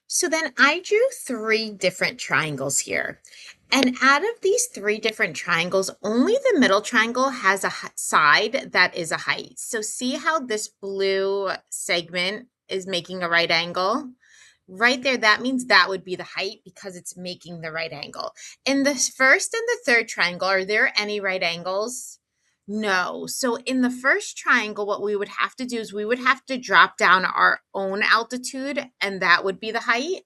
So then I drew three different triangles here. And out of these three different triangles, only the middle triangle has a side that is a height. So see how this blue segment is making a right angle? Right there, that means that would be the height because it's making the right angle. In the first and the third triangle, are there any right angles? No. So in the first triangle, what we would have to do is we would have to drop down our own altitude, and that would be the height.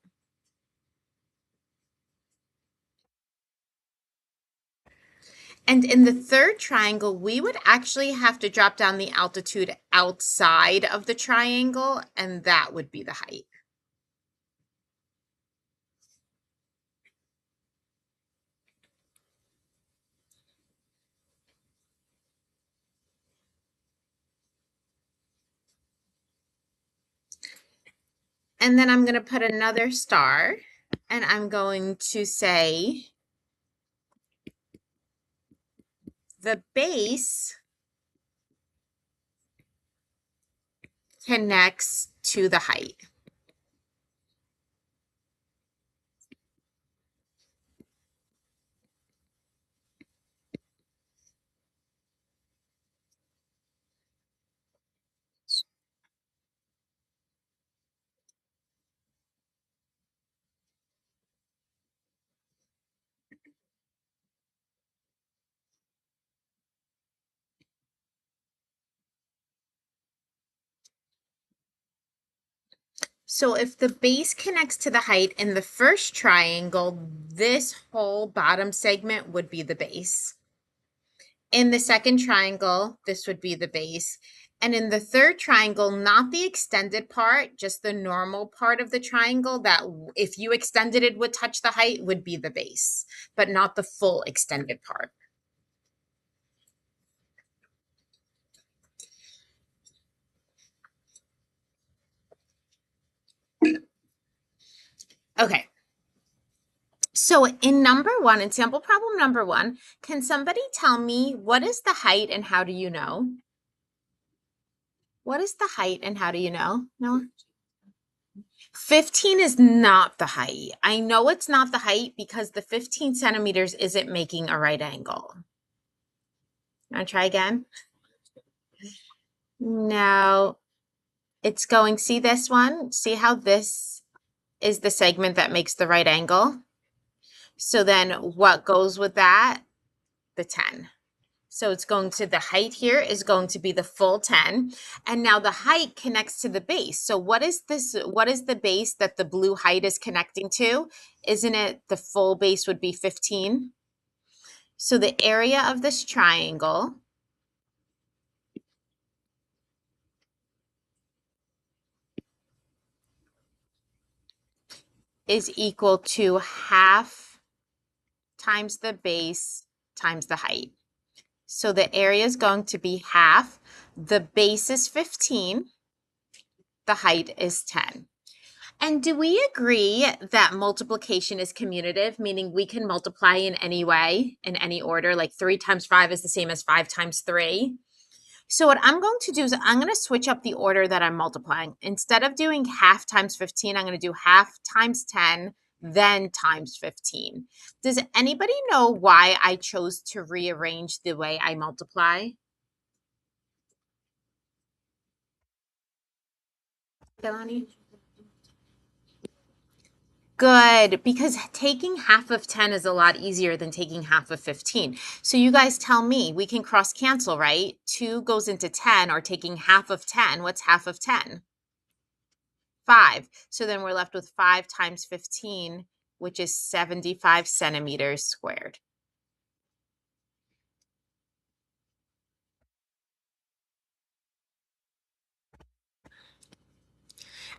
And in the third triangle, we would actually have to drop down the altitude outside of the triangle, and that would be the height. And then I'm going to put another star, and I'm going to say the base connects to the height. So if the base connects to the height in the first triangle, this whole bottom segment would be the base. In the second triangle, this would be the base. And in the third triangle, not the extended part, just the normal part of the triangle that if you extended it would touch the height would be the base, but not the full extended part. Okay. So in number one, in sample problem number one, can somebody tell me what is the height and how do you know? What is the height and how do you know? No. 15 is not the height. I know it's not the height because the 15 centimeters isn't making a right angle. Want to try again? No, it's going, see this one? See how this is the segment that makes the right angle? So then what goes with that? The 10. So it's going to, the height here is going to be the full 10. And now the height connects to the base. So what is this? What is the base that the blue height is connecting to? Isn't it the full base would be 15? So the area of this triangle is equal to half times the base times the height. So the area is going to be half. The base is 15. The height is 10. And do we agree that multiplication is commutative, meaning we can multiply in any way, in any order, like 3 times 5 is the same as 5 times 3? So what I'm going to do is I'm going to switch up the order that I'm multiplying. Instead of doing half times 15, I'm going to do half times 10, then times 15. Does anybody know why I chose to rearrange the way I multiply? Delani? Good, because taking half of 10 is a lot easier than taking half of 15. So you guys tell me, we can cross cancel, right? 2 goes into 10, or taking half of 10. What's half of 10? 5. So then we're left with 5 times 15, which is 75 centimeters squared.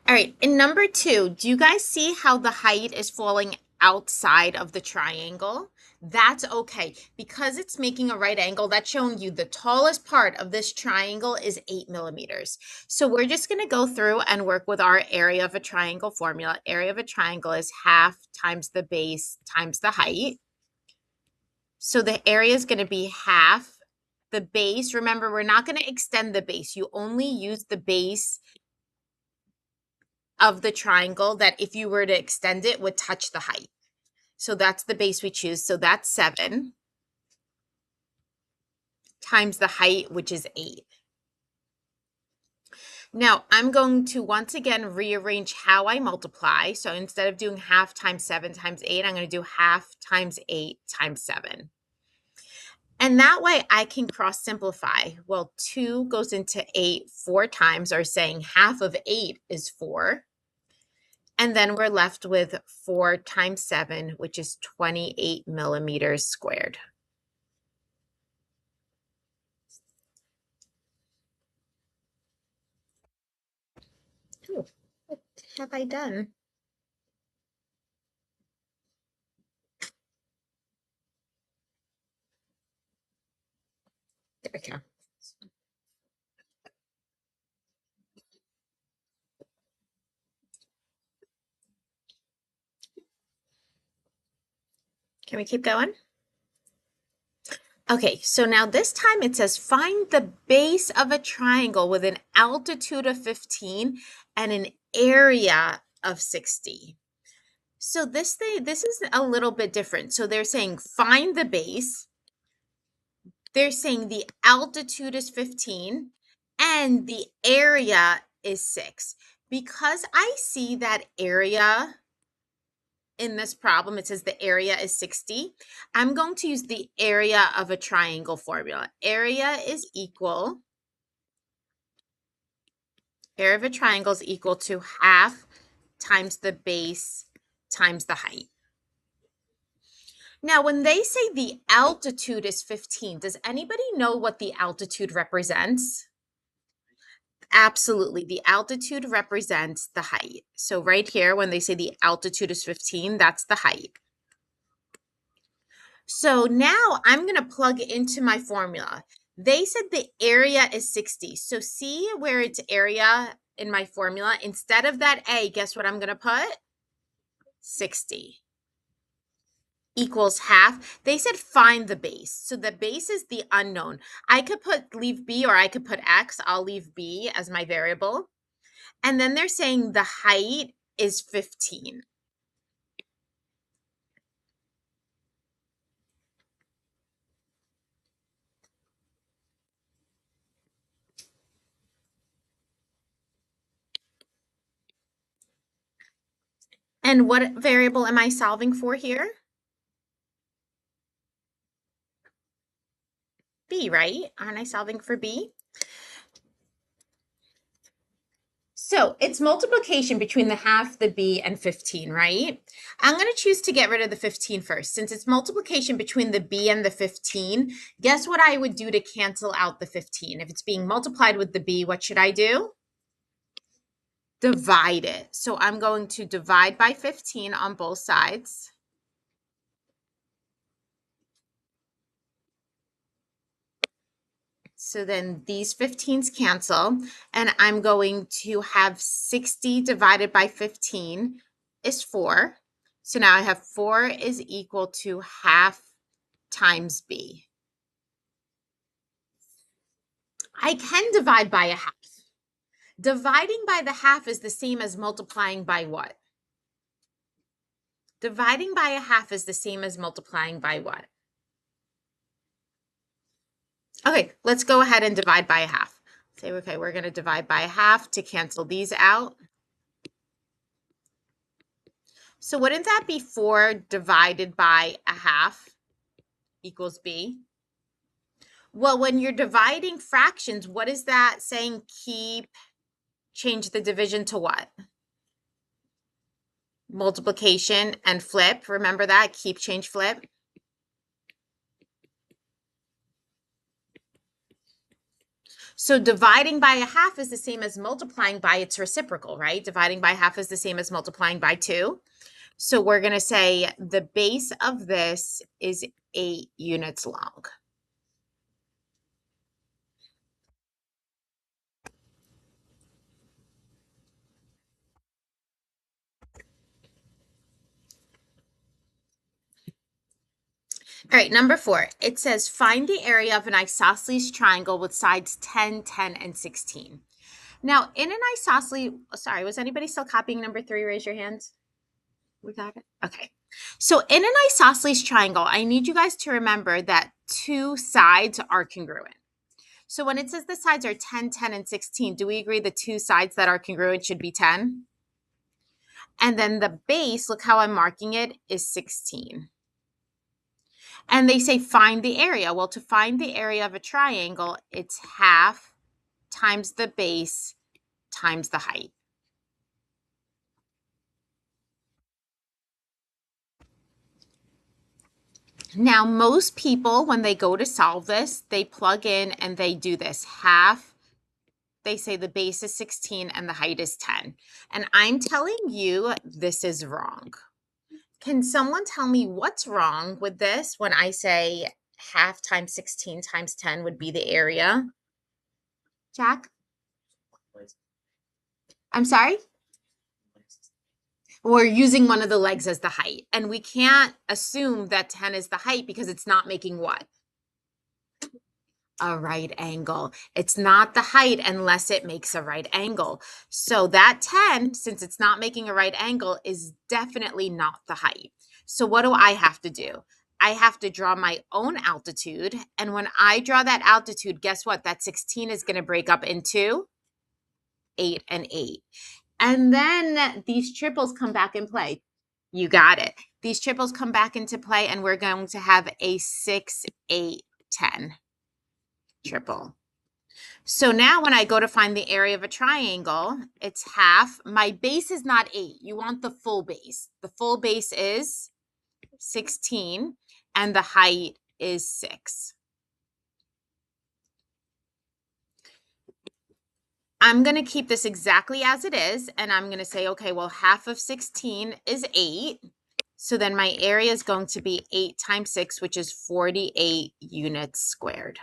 All right, in number 2, do you guys see how the height is falling outside of the triangle? That's okay. Because it's making a right angle, that's showing you the tallest part of this triangle is 8 millimeters. So we're just going to go through and work with our area of a triangle formula. Area of a triangle is half times the base times the height. So the area is going to be half the base. Remember, we're not going to extend the base. You only use the base of the triangle that if you were to extend it would touch the height. So that's the base we choose. So that's 7 times the height, which is 8. Now I'm going to once again rearrange how I multiply. So instead of doing half times 7 times 8, I'm going to do half times 8 times 7. And that way I can cross simplify. Well, 2 goes into 8 4 times, or saying half of 8 is 4. And then we're left with 4 times 7, which is 28 millimeters squared. Ooh, what have I done? There we go. Can we keep going? Okay, so now this time it says find the base of a triangle with an altitude of 15 and an area of 60. So this is a little bit different. So they're saying find the base. They're saying the altitude is 15 and the area is 6. Because I see that area in this problem, it says the area is 60. I'm going to use the area of a triangle formula. Area of a triangle is equal to half times the base times the height. Now, when they say the altitude is 15, does anybody know what the altitude represents? Absolutely. The altitude represents the height. So right here, when they say the altitude is 15, that's the height. So now I'm going to plug into my formula. They said the area is 60. So see where it's area in my formula? Instead of that A, guess what I'm going to put? 60 equals half. They said find the base. So the base is the unknown. I could leave B, or I could put X. I'll leave B as my variable. And then they're saying the height is 15. And what variable am I solving for here? B, right? Aren't I solving for B? So it's multiplication between the half, the B, and 15, right? I'm going to choose to get rid of the 15 first. Since it's multiplication between the B and the 15, guess what I would do to cancel out the 15? If it's being multiplied with the B, what should I do? Divide it. So I'm going to divide by 15 on both sides. So then these 15s cancel, and I'm going to have 60 divided by 15 is 4. So now I have 4 is equal to half times B. I can divide by a half. Dividing by the half is the same as multiplying by what? Dividing by a half is the same as multiplying by what? Okay, let's go ahead and divide by a half. Say, okay, we're going to divide by a half to cancel these out. So wouldn't that be 4 divided by a half equals B? Well, when you're dividing fractions, what is that saying? Change the division to what? Multiplication and flip. Remember that? Keep, change, flip. So dividing by a half is the same as multiplying by its reciprocal, right? Dividing by half is the same as multiplying by 2. So we're going to say the base of this is 8 units long. All right, number 4, it says find the area of an isosceles triangle with sides 10, 10, and 16. Now, in an isosceles, sorry, was anybody still copying number 3? Raise your hands. We got it? Okay. So in an isosceles triangle, I need you guys to remember that 2 sides are congruent. So when it says the sides are 10, 10, and 16, do we agree the 2 sides that are congruent should be 10? And then the base, look how I'm marking it, is 16. And they say find the area. Well, to find the area of a triangle, it's half times the base times the height. Now, most people, when they go to solve this, they plug in and they do this. Half, they say the base is 16 and the height is 10. And I'm telling you, this is wrong. Can someone tell me what's wrong with this when I say half times 16 times 10 would be the area? Jack? I'm sorry? We're using one of the legs as the height. And we can't assume that 10 is the height because it's not making what? A right angle. It's not the height unless it makes a right angle. So that 10, since it's not making a right angle, is definitely not the height. So what do I have to do? I have to draw my own altitude. And when I draw that altitude, guess what? That 16 is going to break up into 8 and 8. And then these triples come back in play. You got it. These triples come back into play, and we're going to have a 6, 8, 10 triple. So now when I go to find the area of a triangle, it's half. My base is not 8. You want the full base. The full base is 16, and the height is 6. I'm going to keep this exactly as it is, and I'm going to say, okay, well, half of 16 is 8. So then my area is going to be 8 times 6, which is 48 units squared.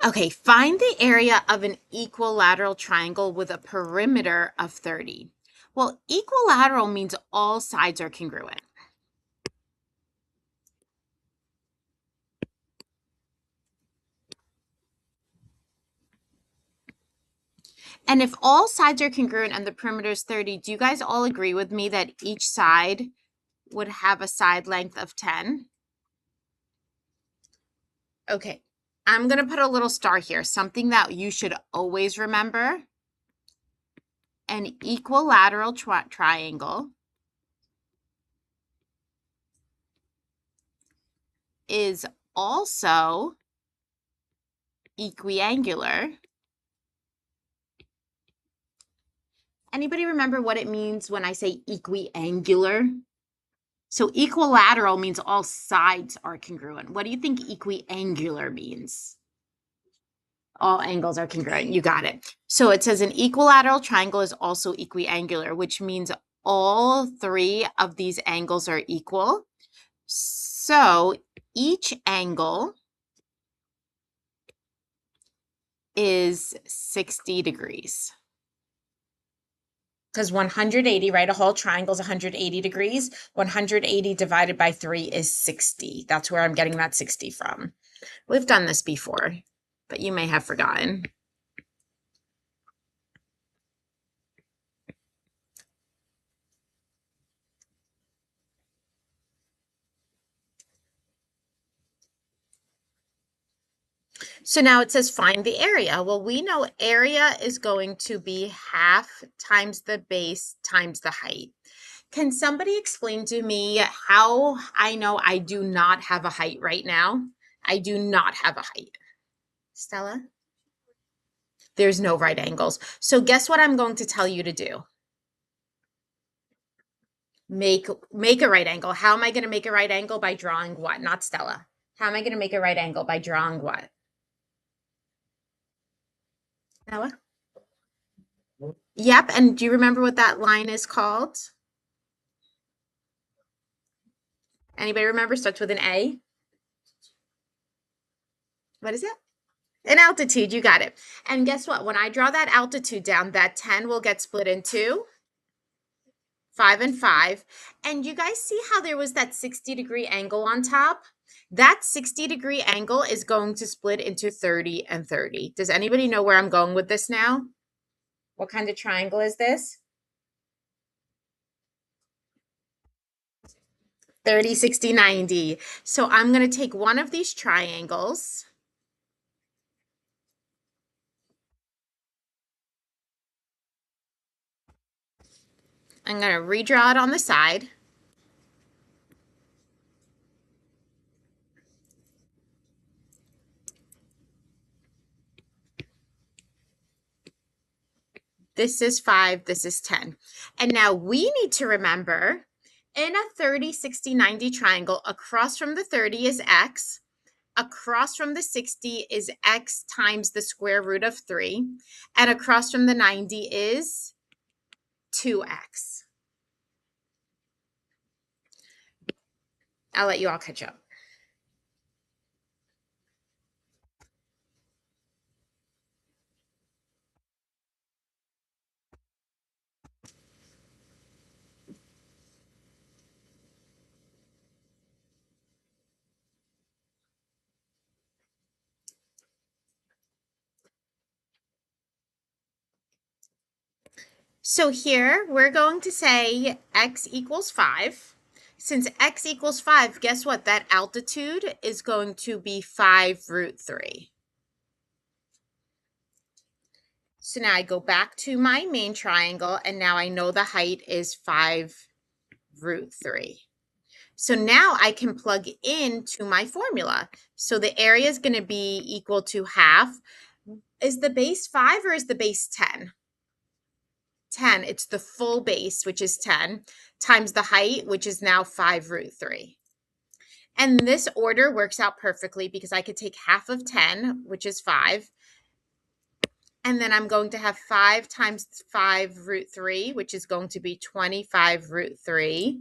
Okay, find the area of an equilateral triangle with a perimeter of 30. Well, equilateral means all sides are congruent. And if all sides are congruent and the perimeter is 30, do you guys all agree with me that each side would have a side length of 10? Okay, I'm going to put a little star here, something that you should always remember. An equilateral triangle is also equiangular. Anybody remember what it means when I say equiangular? So equilateral means all sides are congruent. What do you think equiangular means? All angles are congruent. You got it. So it says an equilateral triangle is also equiangular, which means all 3 of these angles are equal. So each angle is 60 degrees. Because 180, right? A whole triangle is 180 degrees. 180 divided by 3 is 60. That's where I'm getting that 60 from. We've done this before, but you may have forgotten. So now it says find the area. Well, we know area is going to be half times the base times the height. Can somebody explain to me how I know I do not have a height right now? I do not have a height. Stella? There's no right angles. So guess what I'm going to tell you to do? Make a right angle. How am I going to make a right angle? By drawing what? Not Stella. How am I going to make a right angle? By drawing what? Stella? Yep. And do you remember what that line is called? Anybody remember? Starts with an A. What is it? An altitude, you got it. And guess what? When I draw that altitude down, that 10 will get split into 5 and 5. And you guys see how there was that 60-degree angle on top? That 60-degree angle is going to split into 30 and 30. Does anybody know where I'm going with this now? What kind of triangle is this? 30, 60, 90. So I'm going to take one of these triangles. I'm going to redraw it on the side. This is 5, this is 10. And now we need to remember in a 30, 60, 90 triangle, across from the 30 is x, across from the 60 is x times the square root of 3, and across from the 90 is 2x. I'll let you all catch up. So here we're going to say x equals 5. Since x equals 5, guess what? That altitude is going to be 5 root 3. So now I go back to my main triangle, and now I know the height is 5 root 3. So now I can plug into my formula. So the area is going to be equal to half. Is the base 5 or is the base 10? 10. It's the full base, which is 10, times the height, which is now 5 root 3. And this order works out perfectly because I could take half of 10, which is 5, and then I'm going to have 5 times 5 root 3, which is going to be 25 root 3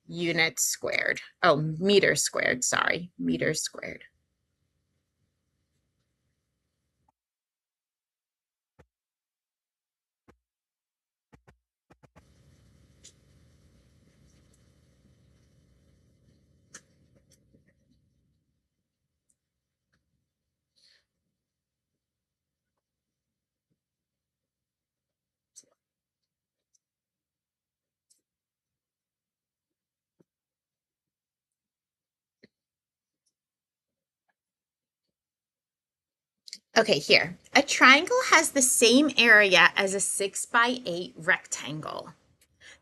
units squared. Oh, meters squared, sorry, meters squared. Okay, here. A triangle has the same area as a 6 by 8 rectangle.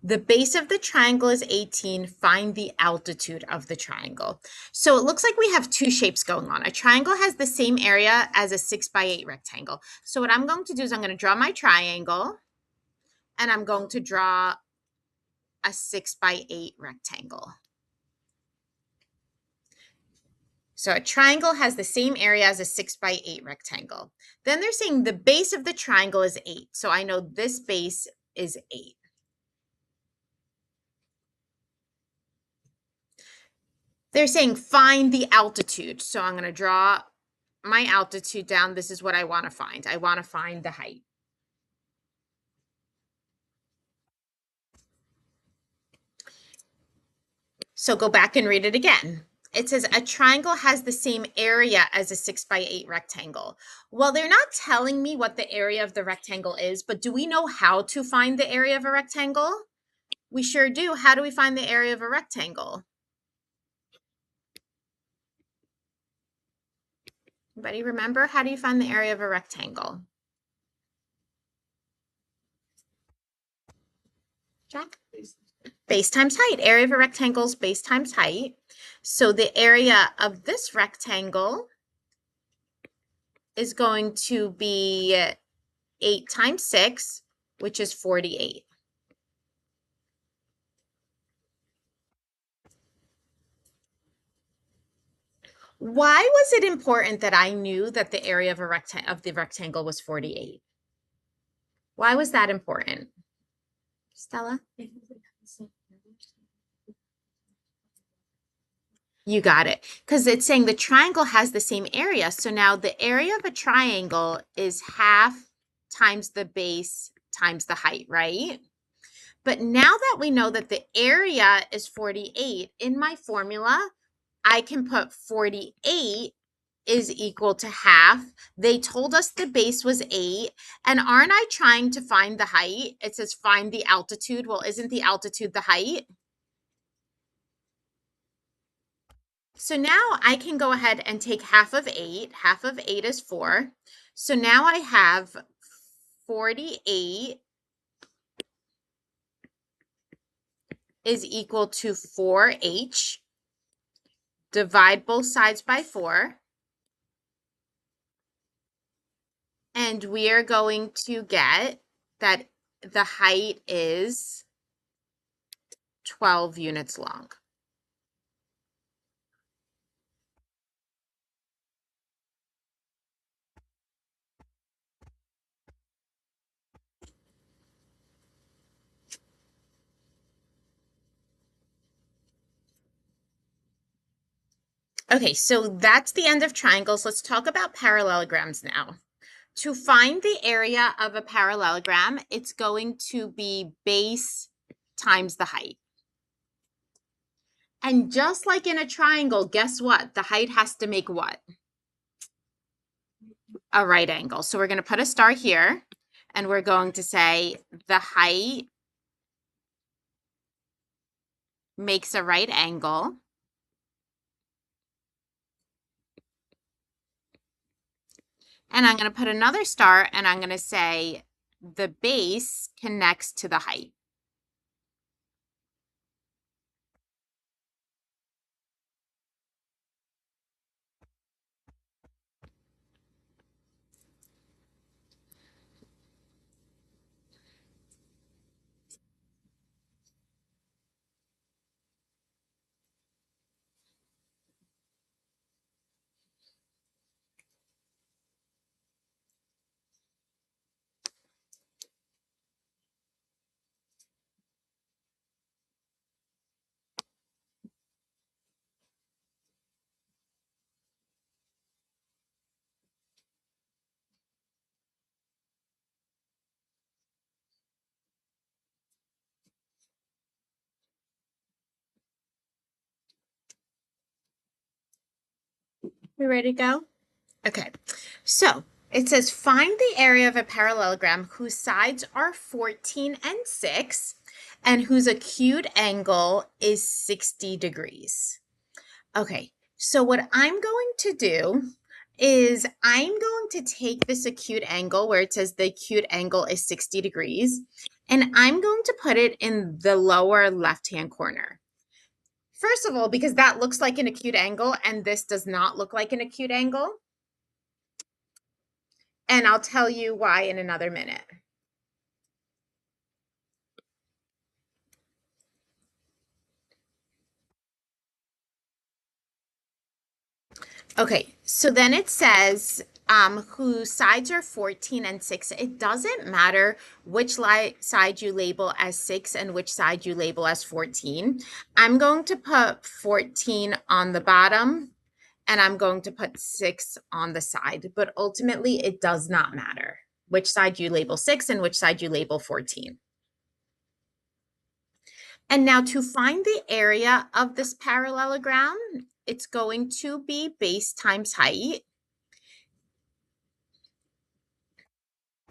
The base of the triangle is 18. Find the altitude of the triangle. So it looks like we have two shapes going on. A triangle has the same area as a 6 by 8 rectangle. So what I'm going to do is I'm going to draw my triangle, and I'm going to draw a 6 by 8 rectangle. So a triangle has the same area as a 6 by 8 rectangle. Then they're saying the base of the triangle is 8. So I know this base is 8. They're saying find the altitude. So I'm going to draw my altitude down. This is what I want to find. I want to find the height. So go back and read it again. It says a triangle has the same area as a 6 by 8 rectangle. Well, they're not telling me what the area of the rectangle is, but do we know how to find the area of a rectangle? We sure do. How do we find the area of a rectangle? Anybody remember? How do you find the area of a rectangle? Jack? Base times height. Area of a rectangle is base times height. So the area of this rectangle is going to be 8 times 6, which is 48. Why was it important that I knew that the area of the rectangle was 48? Why was that important? Stella? You got it. Because it's saying the triangle has the same area. So now the area of a triangle is half times the base times the height, right? But now that we know that the area is 48 in my formula, I can put 48 is equal to half. They told us the base was 8. And aren't I trying to find the height? It says find the altitude. Well, isn't the altitude the height? So now I can go ahead and take half of 8. Half of 8 is 4. So now I have 48 is equal to 4h. Divide both sides by 4. And we are going to get that the height is 12 units long. Okay, so that's the end of triangles. Let's talk about parallelograms now. To find the area of a parallelogram, it's going to be base times the height. And just like in a triangle, guess what? The height has to make what? A right angle. So we're going to put a star here, and we're going to say the height makes a right angle. And I'm going to put another star, and I'm going to say the base connects to the height. We ready to go? Okay, so it says find the area of a parallelogram whose sides are 14 and 6 and whose acute angle is 60 degrees. Okay, so what I'm going to do is I'm going to take this acute angle where it says the acute angle is 60 degrees, and I'm going to put it in the lower left-hand corner. First of all, because that looks like an acute angle and this does not look like an acute angle. And I'll tell you why in another minute. Okay, so then it says whose sides are 14 and 6. It doesn't matter which side you label as 6 and which side you label as 14. I'm going to put 14 on the bottom and I'm going to put 6 on the side, but ultimately it does not matter which side you label 6 and which side you label 14. And now to find the area of this parallelogram, it's going to be base times height.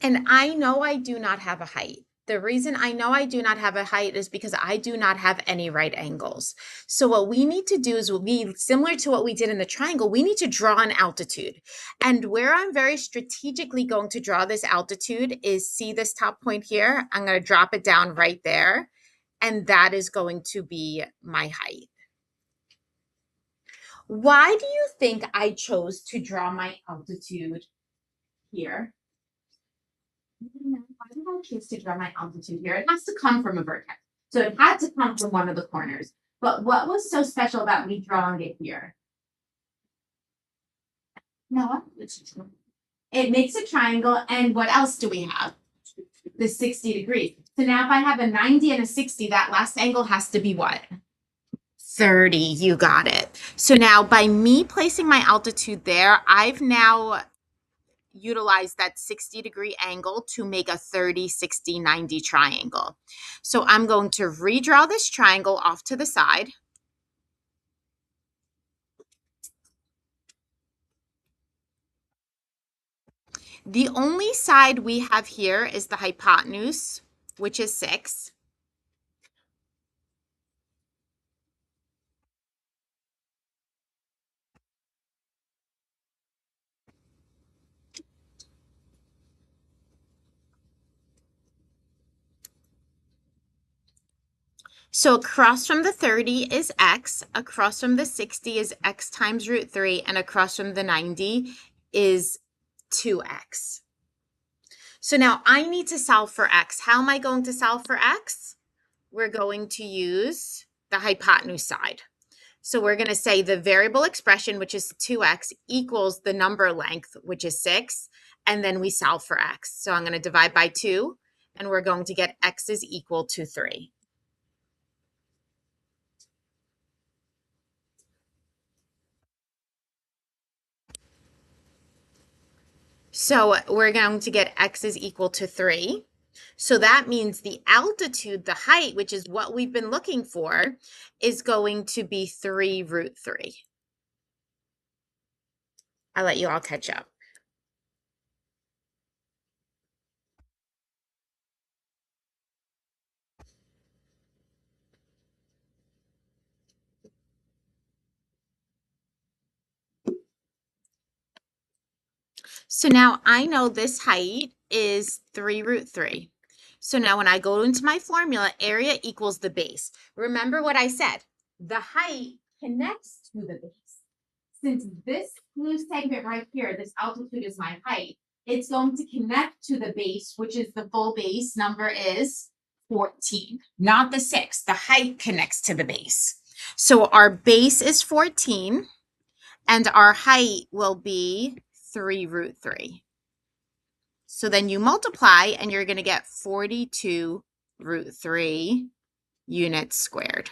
And I know I do not have a height. The reason I know I do not have a height is because I do not have any right angles. So what we need to do is will be similar to what we did in the triangle. We need to draw an altitude. And where I'm very strategically going to draw this altitude is, see this top point here? I'm going to drop it down right there. And that is going to be my height. Why do you think I chose to draw my altitude here? Why did I choose to draw my altitude here? It has to come from a vertex. So it had to come from one of the corners. But what was so special about me drawing it here? No, it makes a triangle. And what else do we have? The 60 degrees. So now if I have a 90 and a 60, that last angle has to be what? 30, you got it. So now by me placing my altitude there, I've now utilized that 60-degree angle to make a 30, 60, 90 triangle. So I'm going to redraw this triangle off to the side. The only side we have here is the hypotenuse, which is 6. So across from the 30 is x, across from the 60 is x times root 3, and across from the 90 is 2x. So now I need to solve for x. How am I going to solve for x? We're going to use the hypotenuse side. So we're going to say the variable expression, which is 2x, equals the number length, which is 6, and then we solve for x. So I'm going to divide by 2, and we're going to get x is equal to 3. So we're going to get x is equal to 3. So that means the altitude, the height, which is what we've been looking for, is going to be 3 root 3. I'll let you all catch up. So now I know this height is 3 root 3. So now when I go into my formula, area equals the base. Remember what I said, the height connects to the base. Since this blue segment right here, this altitude is my height, it's going to connect to the base, which is the full base number is 14, not the 6. The height connects to the base. So our base is 14, and our height will be 3 root 3. So then you multiply, and you're going to get 42 root 3 units squared.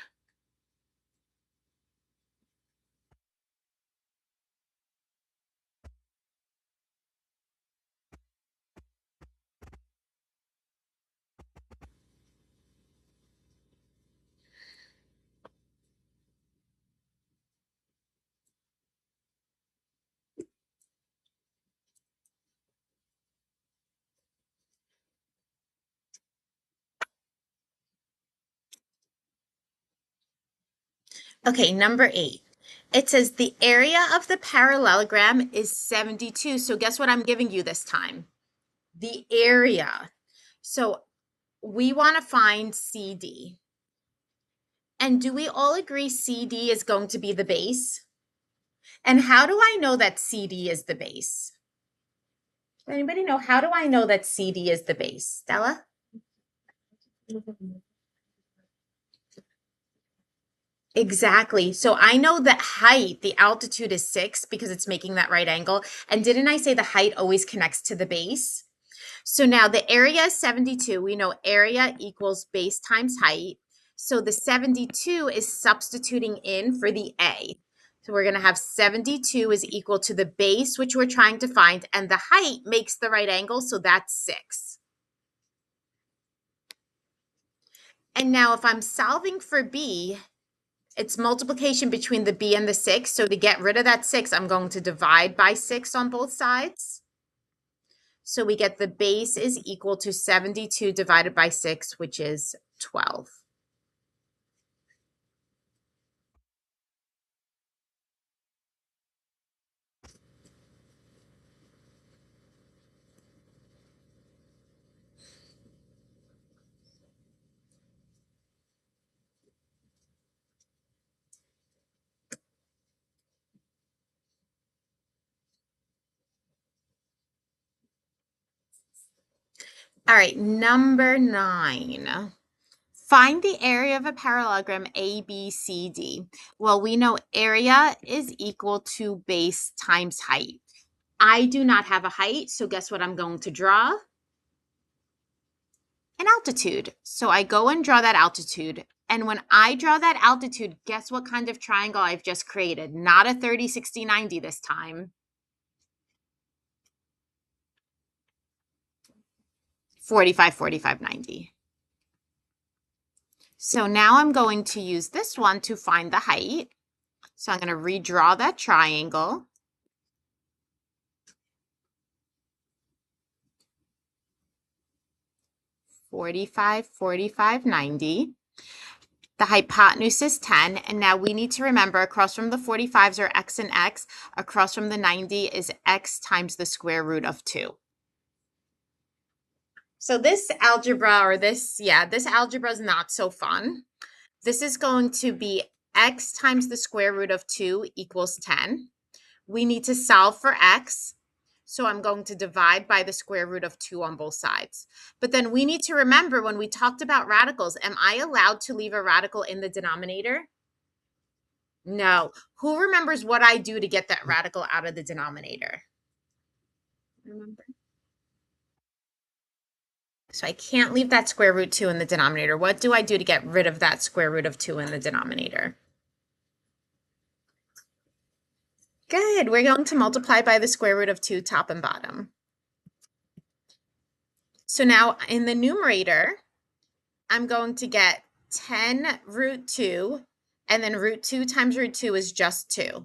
Okay, number 8. It says the area of the parallelogram is 72. So guess what I'm giving you this time? The area. So we want to find CD. And do we all agree CD is going to be the base? And how do I know that CD is the base? Anybody know? How do I know that CD is the base? Stella? Exactly. So I know that height, the altitude is 6 because it's making that right angle. And didn't I say the height always connects to the base? So now the area is 72. We know area equals base times height. So the 72 is substituting in for the A. So we're going to have 72 is equal to the base, which we're trying to find, and the height makes the right angle, so that's 6. And now if I'm solving for B, it's multiplication between the B and the 6. So to get rid of that 6, I'm going to divide by 6 on both sides. So we get the base is equal to 72 divided by 6, which is 12. All right, number 9. Find the area of a parallelogram ABCD. Well, we know area is equal to base times height. I do not have a height, so guess what I'm going to draw? An altitude. So I go and draw that altitude. And when I draw that altitude, guess what kind of triangle I've just created? Not a 30, 60, 90 this time. 45, 45, 90. So now I'm going to use this one to find the height. So I'm going to redraw that triangle. "45, 45, 90. The hypotenuse is 10, and now we need to remember across from the 45s are x and x, across from the 90 is x times the square root of 2. So this algebra, or this algebra is not so fun. This is going to be x times the square root of 2 equals 10. We need to solve for x. So I'm going to divide by the square root of 2 on both sides. But then we need to remember when we talked about radicals, am I allowed to leave a radical in the denominator? No. Who remembers what I do to get that radical out of the denominator? Remember? So I can't leave that square root 2 in the denominator. What do I do to get rid of that square root of 2 in the denominator? Good. We're going to multiply by the square root of 2 top and bottom. So now in the numerator, I'm going to get 10 root 2, and then root 2 times root 2 is just 2.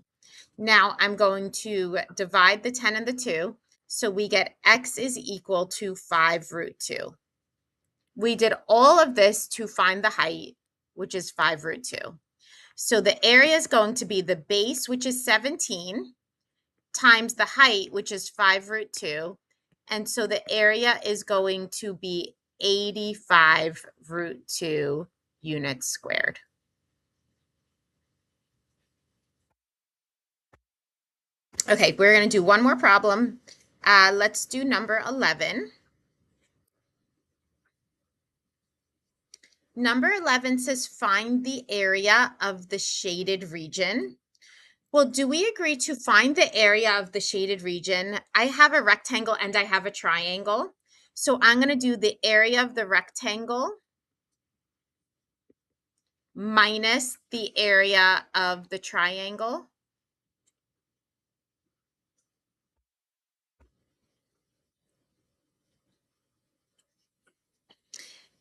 Now I'm going to divide the 10 and the 2, so we get x is equal to 5 root 2. We did all of this to find the height, which is 5 root 2. So the area is going to be the base, which is 17, times the height, which is 5 root 2. And so the area is going to be 85 root 2 units squared. Okay, we're going to do one more problem. Let's do number 11. Number 11 says find the area of the shaded region. Well, do we agree to find the area of the shaded region? I have a rectangle and I have a triangle. So I'm going to do the area of the rectangle minus the area of the triangle.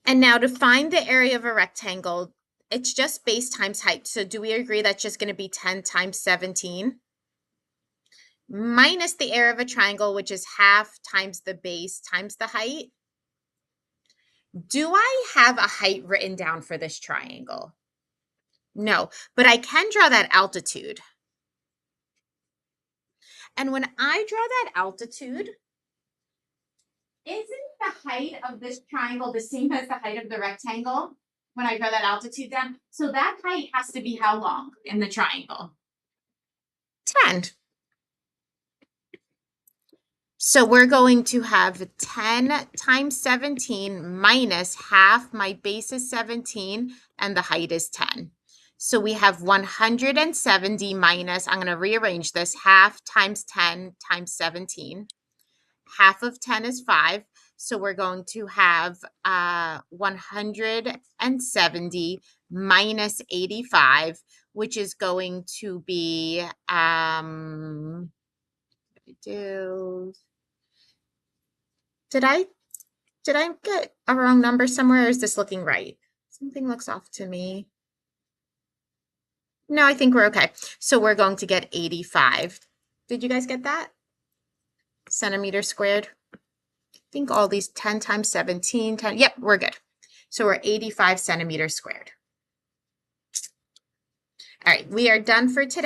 And now to find the area of a rectangle, it's just base times height. So do we agree that's just going to be 10 times 17? Minus the area of a triangle, which is half times the base times the height. Do I have a height written down for this triangle? No, but I can draw that altitude. And when I draw that altitude, isn't the height of this triangle the same as the height of the rectangle when I draw that altitude down? So that height has to be how long in the triangle? 10. So we're going to have 10 times 17 minus half. My base is 17 and the height is 10. So we have 170 minus, I'm going to rearrange this, half times 10 times 17. Half of 10 is 5. So we're going to have 170 minus 85, which is going to be, did I get a wrong number somewhere, or is this looking right? Something looks off to me. No, I think we're okay. So we're going to get 85. Did you guys get that? Centimeters squared. I think all these 10 times 17, 10. Yep, we're good. So we're 85 centimeters squared. All right, we are done for today.